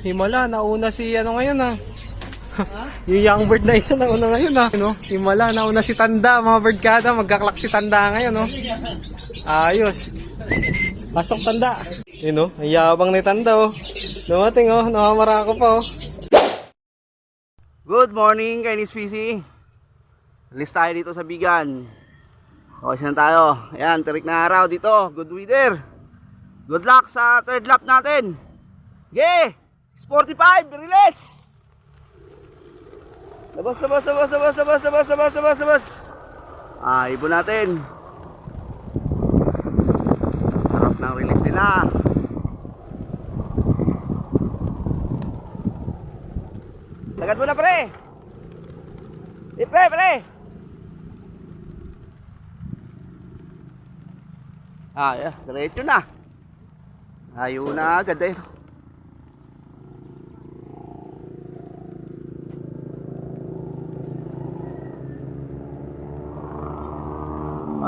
Himala, nauna si ano ngayon ha. Yung young bird na isa nauna ngayon ha. No? Himala, nauna si Tanda, mga birdkada. Magkaklak si Tanda ngayon no. Ayos. Pasok Tanda. Yun no, ang yabang ni Tanda oh. Dumating oh, nakamara ako pa oh. Good morning, Kainis PC. Alis tayo dito sa Bigan. Okay na tayo. Ayan, tirik na araw dito. Good weather. Good luck sa third lap natin. Okay, 45, release. Labas. Ibon natin. Sarap ng release nila. Lagad mo na pre. Pre. Yeah, diretso na. Ayaw na agad eh.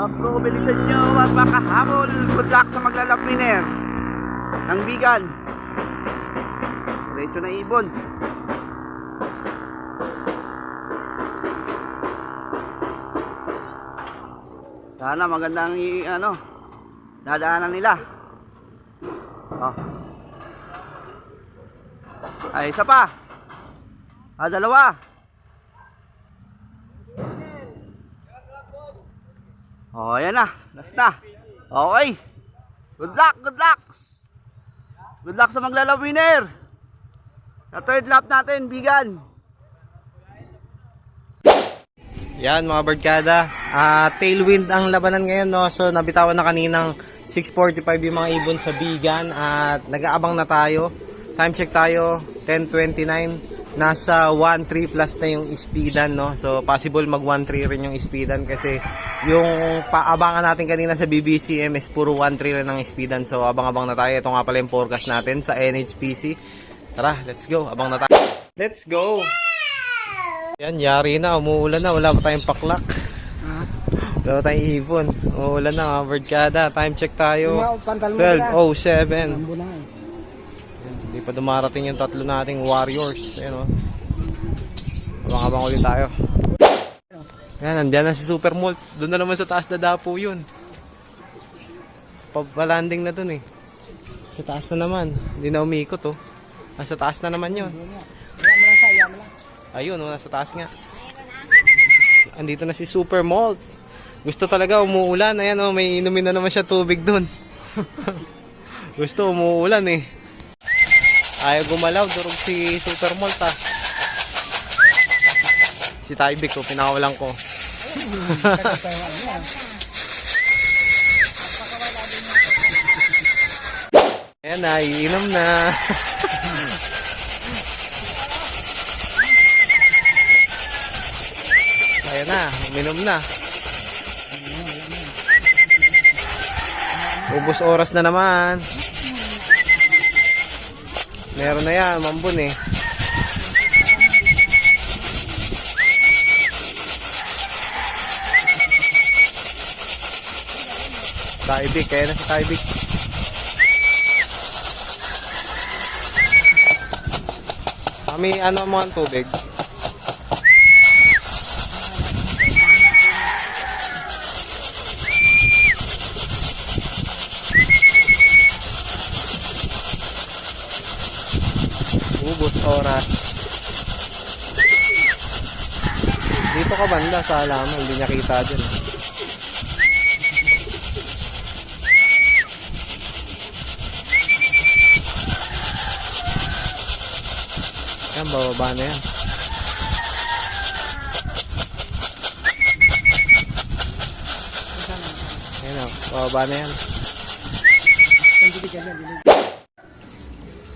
Ako, bilisan nyo at makahabol. Good luck sa maglalap winner ng Bigan. Diretso na ibon. Sana magandang dadaanan nila. Ay, isa pa. Dalawa. Ayan na. Last na. Okay. Good luck. Good luck sa maglalab winner. Sa third lap natin, Bigan. Yan mga birdkada. Tailwind ang labanan ngayon no. So nabitawan na kaninang 6:45 yung mga ibon sa Bigan. At nag-aabang na tayo. Time check tayo 10:29. Nasa 1.3 plus na yung speedan no. So possible mag 1.3 rin yung speedan kasi yung paabangan natin kanina sa BBCM is puro 1.3 rin ang speedan. So abang-abang na tayo. Ito nga pala yung forecast natin sa NHPC. Tara, let's go. Abang na tayo. Let's go. Yan, yari na. Umuulan na. Wala pa tayong paklak. Wala pa tayong ibon. Umuulan na mga birdkada. Time check tayo 12:07. Hindi pa dumarating yung tatlo nating warriors. Ayan o. Abang-abang ulit tayo. Ayan, nandiyan na si Super Molt. Doon na naman sa taas na dapo yun. Papalanding na dun eh. Sa taas na naman. Hindi na umikot oh. Nasa taas na naman yun. Ayun, nasa taas nga. Andito na si Super Molt. Gusto talaga umuulan. Ayan o, may inumin na naman siya tubig dun. Gusto umuulan eh. Ayaw gumalaw, durog si Super Molt ah. Si Tybik ko, pinakawalan ko. Ayan na, iinom na. Ayan na, uminom na. Ubus oras na naman. Meron na yan, mambun eh. Tybik, kaya na si Tybik. Kami, ano mo ang tubig? Ubus oras. Dito ka banda sa halaman, hindi niya kita dyan. Yan, bababa na yan. Yan o, bababa na yan.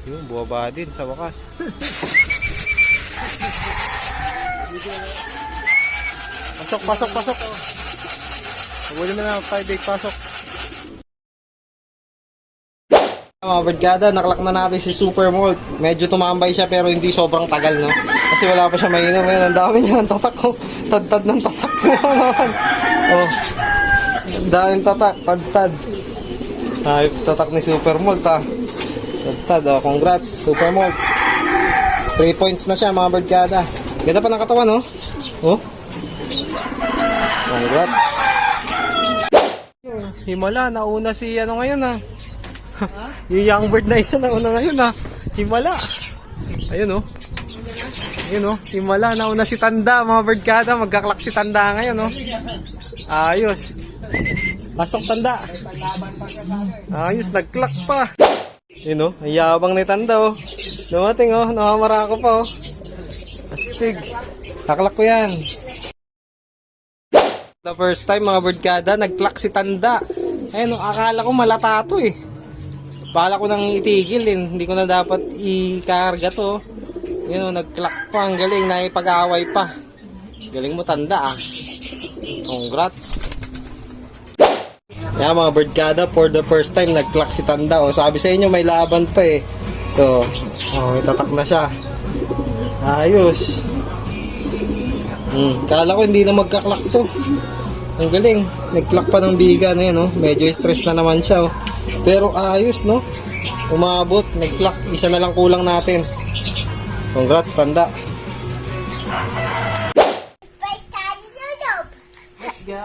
Yun, buwaba din sa wakas. Pasok. Paguli mo na, 5-8, pasok. Mga birdkada, nakalak na natin si Super Molt. Medyo tumambay siya pero hindi sobrang tagal, no? Kasi wala pa siya mainom. Ayan, ang dami niya ng tatak ko. Tad-tad ng tatak ko naman. Oh. Ang daming tatak, tad-tad. Tatak ni Super Molt, ha. Tad, oh, congrats, super mark. 3 points na siya mga barkada. Ganda pa ng katawan, no? Oh. Congrats. Himala, nauna si ano ngayon, ha? Yung young bird na isa nauna ngayon, ha? Himala. Ayun, oh. Ayun, oh. Himala, nauna si Tanda, mga barkada. Magkaklak si Tanda ngayon, oh. Ayos. Pasok Tanda. Ayos, nagklak pa. Yun, oh. Ang yabang ni Tanda, oh. Dumating, oh. Nakamara ko pa, oh. Astig. Kaklak ko yan. The first time mga birdkada, nag-clock si Tanda. Ayun, akala ko malata to eh. Bala ko nang itigil din. Hindi ko na dapat i-karga to. Yun, nag-clock pa. Ang galing, naipag-away pa. Galing mo Tanda ah. Congrats. Kaya mga birdkada, for the first time, nag-clock si Tanda. O, sabi sa inyo, may laban pa eh. So, itatak na siya. Ayos. Kala ko hindi na magka-clock to. Ang galing, nag-clock pa ng bigan eh, no? Medyo stress na naman siya, oh. Pero ayos, no? Umabot, nag-clock, isa na lang kulang natin. Congrats, Tanda. Let's go!